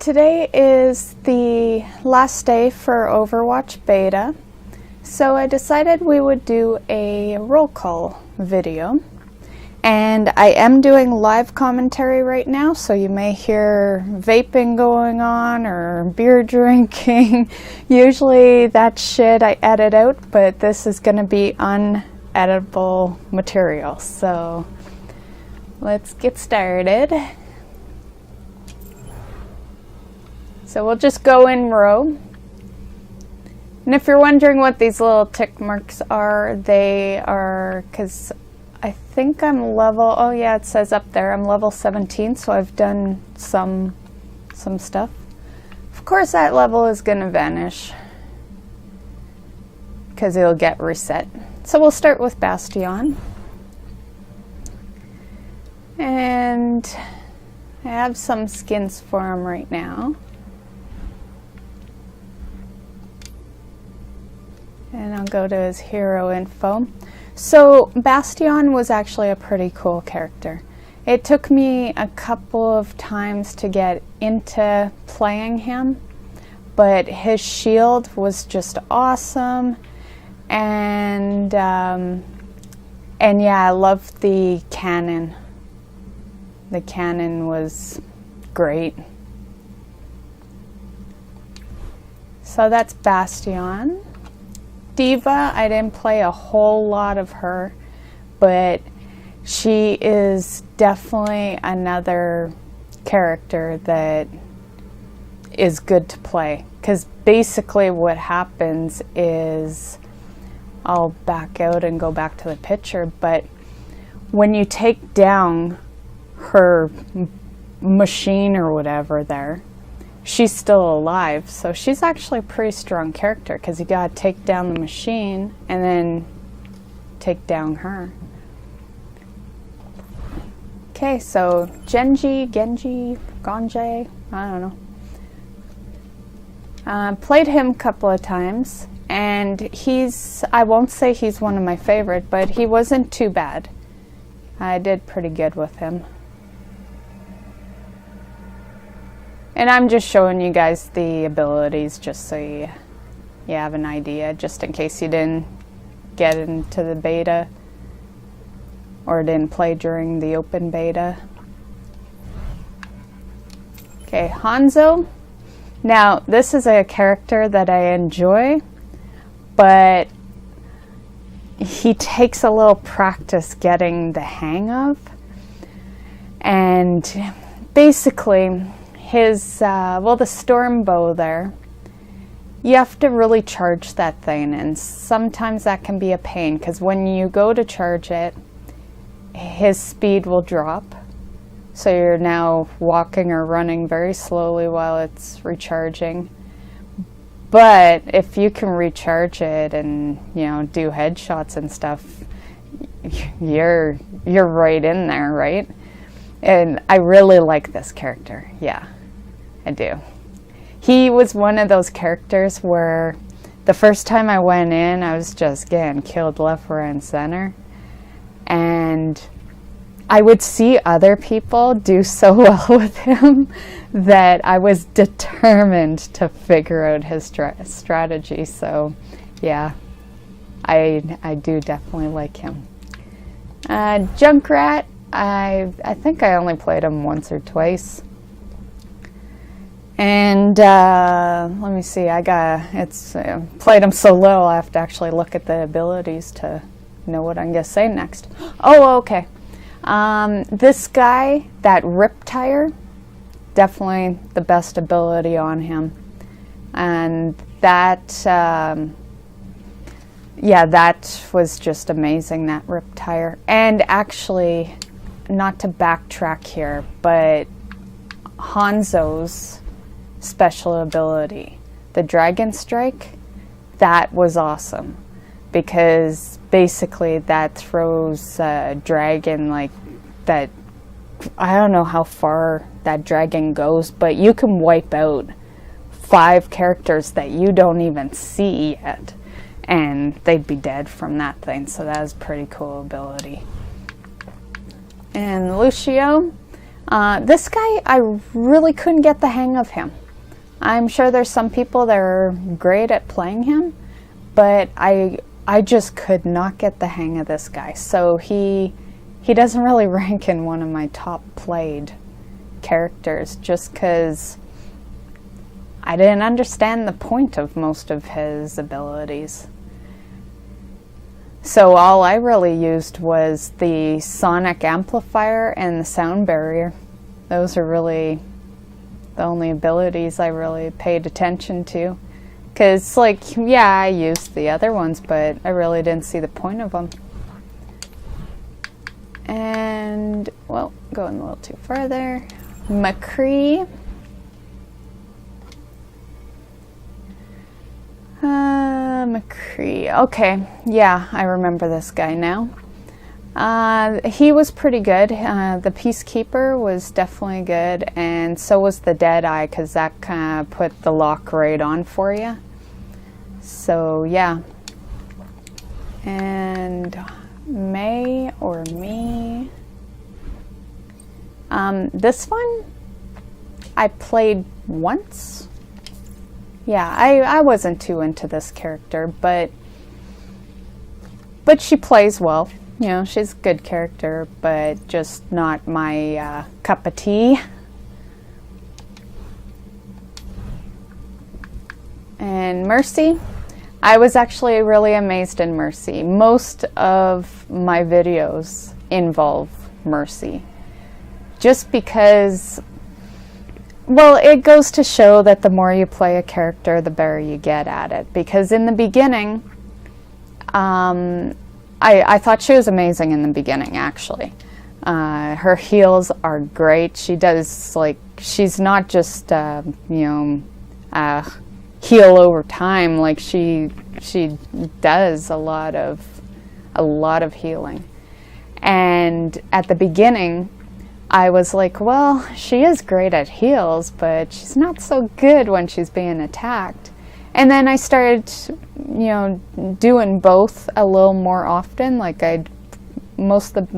Today is the last day for Overwatch Beta, so I decided we would do a roll call video. And I am doing live commentary right now, so you may hear vaping going on or beer drinking. Usually that shit I edit out, but this is going to be uneditable material. So let's get started. So we'll just go in row. And if you're wondering what these little tick marks are, they are because I think I'm level, oh yeah, it says up there, I'm level 17, so I've done some stuff. Of course that level is going to vanish because it'll get reset. So we'll start with Bastion. And I have some skins for him right now. And I'll go to his hero info. So Bastion was actually a pretty cool character. It took me a couple of times to get into playing him, but his shield was just awesome. And yeah, I loved the cannon. The cannon was great. So that's Bastion. D.Va, I didn't play a whole lot of her, but she is definitely another character that is good to play. Because basically what happens is, I'll back out and go back to the picture, but when you take down her machine or whatever there, she's still alive, so she's actually a pretty strong character because you gotta take down the machine and then take down her. Okay, so Genji, Gonje, I don't know. Played him a couple of times, and I won't say he's one of my favorite, but he wasn't too bad. I did pretty good with him. And I'm just showing you guys the abilities just so you have an idea, just in case you didn't get into the beta or didn't play during the open beta. Okay, Hanzo. Now, this is a character that I enjoy, but he takes a little practice getting the hang of. And basically, his, the storm bow there, you have to really charge that thing, and sometimes that can be a pain because when you go to charge it, his speed will drop. So you're now walking or running very slowly while it's recharging. But if you can recharge it and, do headshots and stuff, you're right in there, right? And I really like this character, yeah. I do. He was one of those characters where the first time I went in, I was just getting killed left, right, and center. And I would see other people do so well with him that I was determined to figure out his strategy. So, yeah, I do definitely like him. Junkrat, I think I only played him once or twice. And let me see, played him so little I have to actually look at the abilities to know what I'm going to say next. Oh, okay. This guy, that Riptire, definitely the best ability on him. And that, that was just amazing, that Riptire. And actually, not to backtrack here, but Hanzo's special ability, the Dragon Strike, that was awesome because basically that throws a dragon like that. I don't know how far that dragon goes, but you can wipe out 5 characters that you don't even see yet and they'd be dead from that thing. So that was a pretty cool ability. And Lucio, This guy, I really couldn't get the hang of him. I'm sure there's some people that are great at playing him, but I just could not get the hang of this guy. So he doesn't really rank in one of my top played characters, just because I didn't understand the point of most of his abilities. So all I really used was the sonic amplifier and the sound barrier. Those are really the only abilities I really paid attention to. Because, like, yeah, I used the other ones, but I really didn't see the point of them. And, well, going a little too further. McCree. McCree. Okay, yeah, I remember this guy now. He was pretty good. The Peacekeeper was definitely good, and so was the Deadeye, because that kind of put the lock right on for you. So, yeah. And May or Me. This one I played once. Yeah, I wasn't too into this character, but she plays well. You know, she's a good character, but just not my cup of tea. And Mercy, I was actually really amazed in Mercy. Most of my videos involve Mercy, just because, well, it goes to show that the more you play a character, the better you get at it. Because in the beginning, I thought she was amazing in the beginning, actually. Her heals are great. She does, like, she's not just, heal over time. Like, she does a lot of healing. And at the beginning, I was like, well, she is great at heals, but she's not so good when she's being attacked. And then I started, doing both a little more often. Like, most of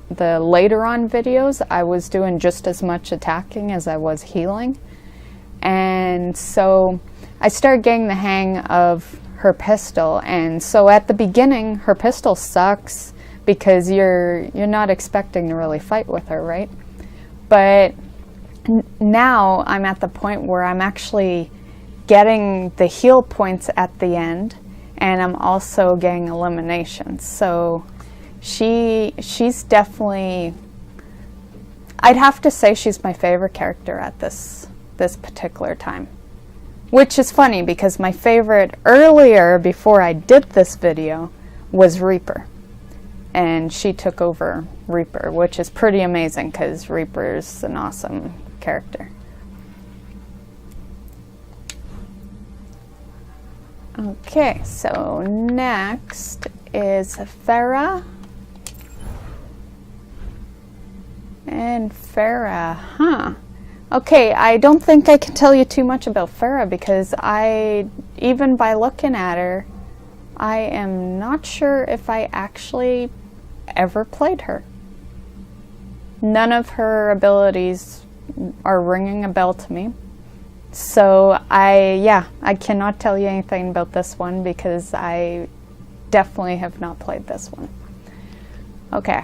the later on videos, I was doing just as much attacking as I was healing. And so I started getting the hang of her pistol. And so at the beginning, her pistol sucks because you're not expecting to really fight with her, right? But now I'm at the point where I'm actually getting the heal points at the end, and I'm also getting eliminations. So she's definitely, I'd have to say she's my favorite character at this particular time. Which is funny because my favorite earlier, before I did this video, was Reaper. And she took over Reaper, which is pretty amazing because Reaper's an awesome character. Okay, so next is Pharah. And Pharah, Okay, I don't think I can tell you too much about Pharah because even by looking at her, I am not sure if I actually ever played her. None of her abilities are ringing a bell to me. So I cannot tell you anything about this one because I definitely have not played this one. Okay.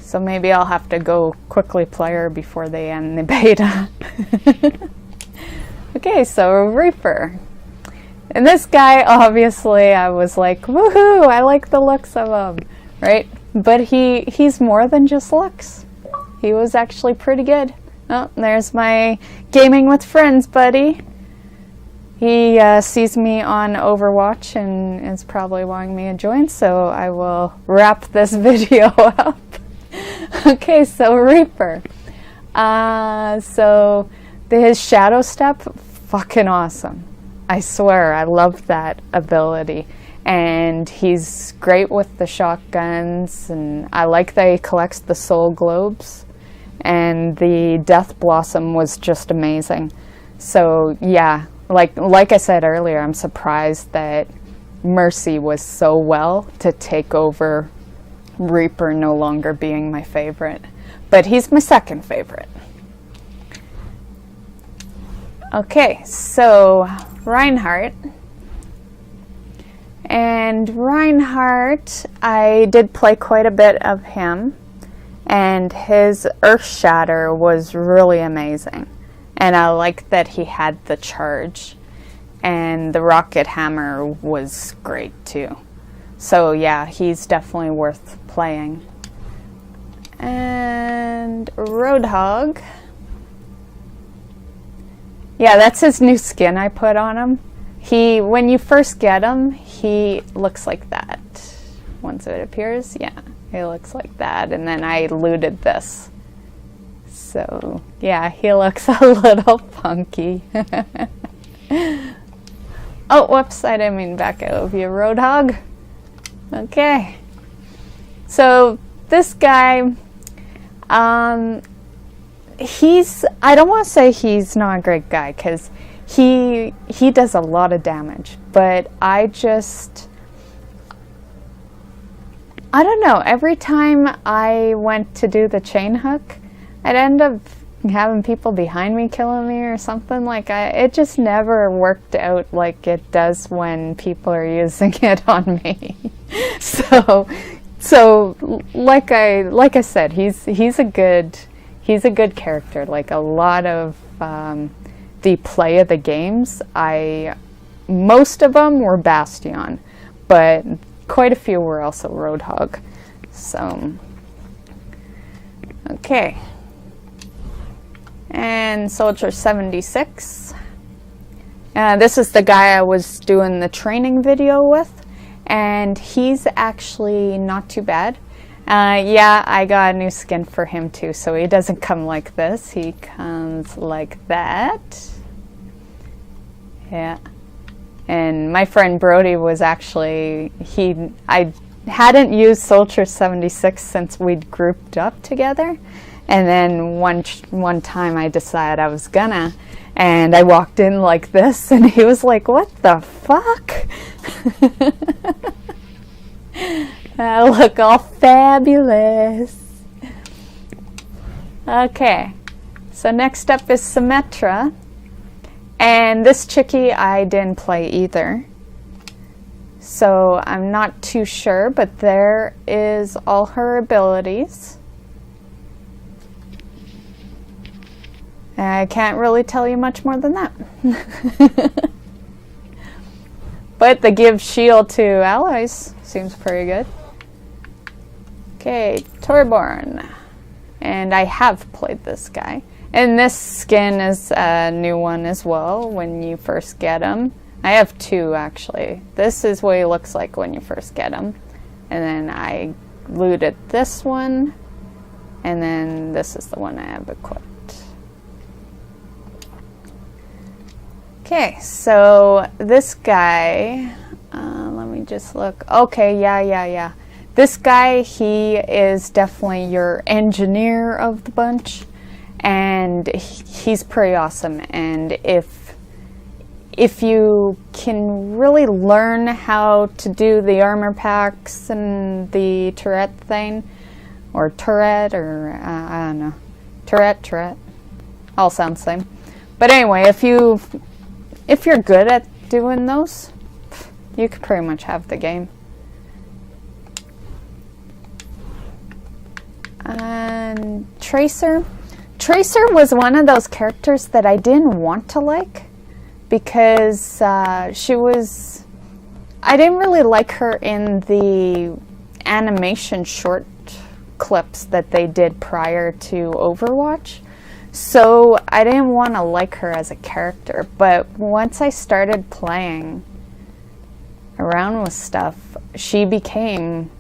So maybe I'll have to go quickly play her before they end the beta. Okay, so Reaper. And this guy, obviously, I was like, woohoo, I like the looks of him, right? But he's more than just looks. He was actually pretty good. Oh, there's my gaming with friends buddy. He sees me on Overwatch and is probably wanting me to join, so I will wrap this video up. Okay, so Reaper. So his Shadow Step, fucking awesome. I swear, I love that ability. And he's great with the shotguns, and I like that he collects the soul globes. And the Death Blossom was just amazing. So yeah, like I said earlier, I'm surprised that Mercy was so well to take over Reaper no longer being my favorite, but he's my second favorite. Okay, so Reinhardt. And Reinhardt, I did play quite a bit of him, and his Earth Shatter was really amazing. And I liked that he had the charge, and the Rocket Hammer was great too. So yeah, he's definitely worth playing. And Roadhog. Yeah, that's his new skin I put on him. When you first get him, he looks like that. Once it appears, yeah, he looks like that. And then I looted this. So, yeah, he looks a little funky. Oh, whoops, I didn't mean back out of you, Roadhog. Okay. So, this guy, I don't want to say he's not a great guy, because he does a lot of damage, but I don't know, every time I went to do the chain hook, I'd end up having people behind me killing me or something. Like, it just never worked out like it does when people are using it on me. So like I said, he's a good character. Like, a lot of the play of the games, most of them were Bastion, but quite a few were also Roadhog. So, okay. And Soldier 76. This is the guy I was doing the training video with, and he's actually not too bad. Yeah, I got a new skin for him too, so he doesn't come like this. He comes like that. Yeah. And my friend Brody was actually, I hadn't used Soldier 76 since we'd grouped up together. And then one time I decided I was gonna, and I walked in like this, and he was like, "What the fuck?" I look all fabulous. Okay, so next up is Symmetra, and this chickie I didn't play either, so I'm not too sure, but there is all her abilities. I can't really tell you much more than that. But the give shield to allies seems pretty good. Okay, Torbjorn. And I have played this guy. And this skin is a new one as well when you first get him. I have two actually. This is what he looks like when you first get him. And then I looted this one. And then this is the one I have equipped. Okay, so this guy, let me just look. Okay, yeah. This guy, he is definitely your engineer of the bunch, and he's pretty awesome. And if you can really learn how to do the armor packs and the turret thing, or turret, or I don't know, turret, all sound the same. But anyway, if you're good at doing those, you could pretty much have the game. And Tracer was one of those characters that I didn't want to like, because I didn't really like her in the animation short clips that they did prior to Overwatch. So I didn't want to like her as a character, but once I started playing around with stuff, she became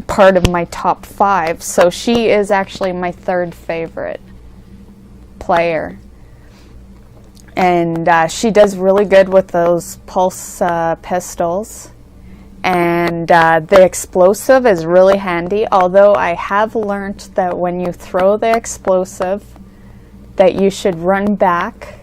part of my top 5. So she is actually my third favorite player. And she does really good with those pulse pistols. And the explosive is really handy, although I have learned that when you throw the explosive, that you should run back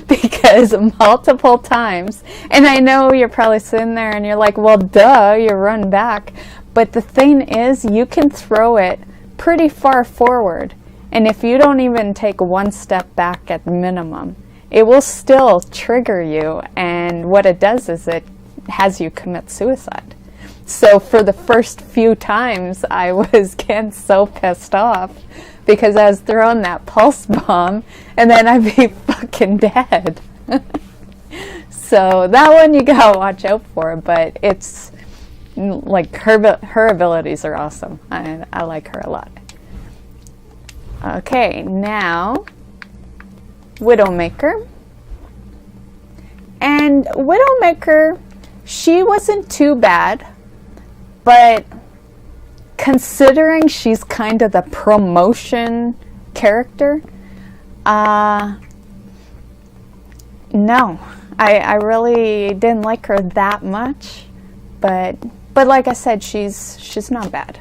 because multiple times, and I know you're probably sitting there and you're like, well, duh, you run back. But the thing is, you can throw it pretty far forward. And if you don't even take one step back at minimum, it will still trigger you. And what it does is it has you commit suicide. So for the first few times, I was getting so pissed off because I was throwing that pulse bomb and then I'd be fucking dead. So that one you gotta watch out for, but it's like her abilities are awesome. I like her a lot. Okay, now Widowmaker. And Widowmaker, she wasn't too bad, but considering she's kind of the promotion character, no, I really didn't like her that much, but like I said, she's not bad.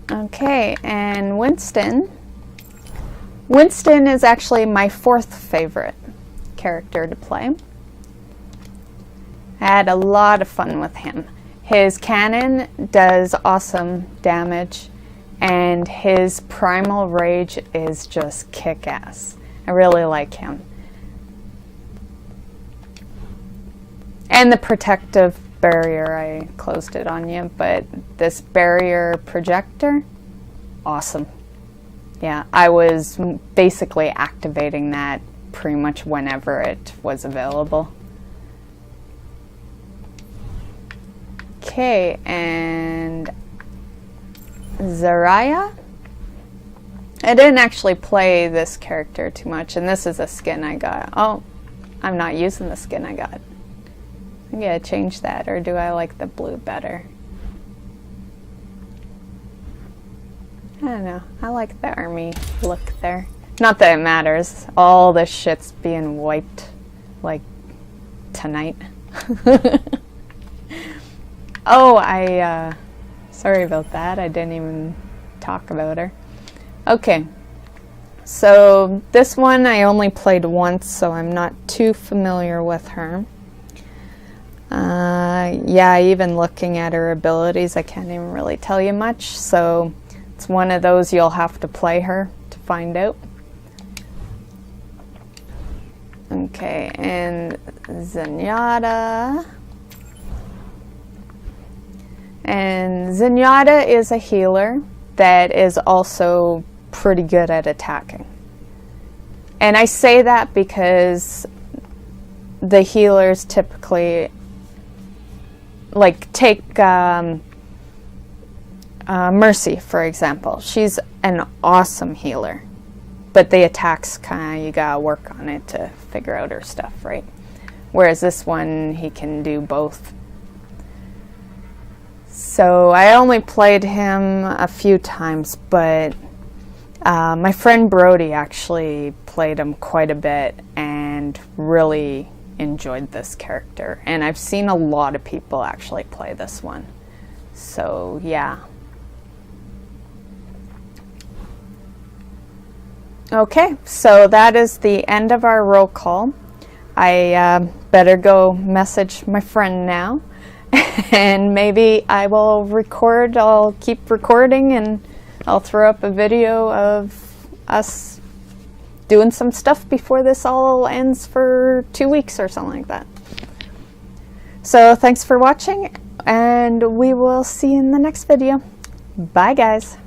Okay, and Winston. Winston is actually my fourth favorite character to play. I had a lot of fun with him. His cannon does awesome damage, and his primal rage is just kick-ass. I really like him. And the protective barrier, I closed it on you, but this barrier projector, awesome. Yeah, I was basically activating that pretty much whenever it was available. Okay, and Zarya. I didn't actually play this character too much, and this is a skin I got. Oh, I'm not using the skin I got. I gotta change that, or do I like the blue better? I don't know. I like the army look there. Not that it matters. All this shit's being wiped, like, tonight. Oh, sorry about that. I didn't even talk about her. Okay. So, this one I only played once, so I'm not too familiar with her. Yeah, even looking at her abilities, I can't even really tell you much, so it's one of those you'll have to play her to find out. Okay, and Zenyatta. And Zenyatta is a healer that is also pretty good at attacking. And I say that because the healers typically, like, take Mercy, for example. She's an awesome healer, but the attacks kind of, you gotta work on it to figure out her stuff, right? Whereas this one, he can do both. So I only played him a few times, but my friend Brody actually played him quite a bit and really enjoyed this character. And I've seen a lot of people actually play this one. So yeah. Okay, so that is the end of our roll call. I better go message my friend now. And maybe I will record, I'll keep recording, and I'll throw up a video of us doing some stuff before this all ends for 2 weeks or something like that. So thanks for watching, and we will see you in the next video. Bye, guys.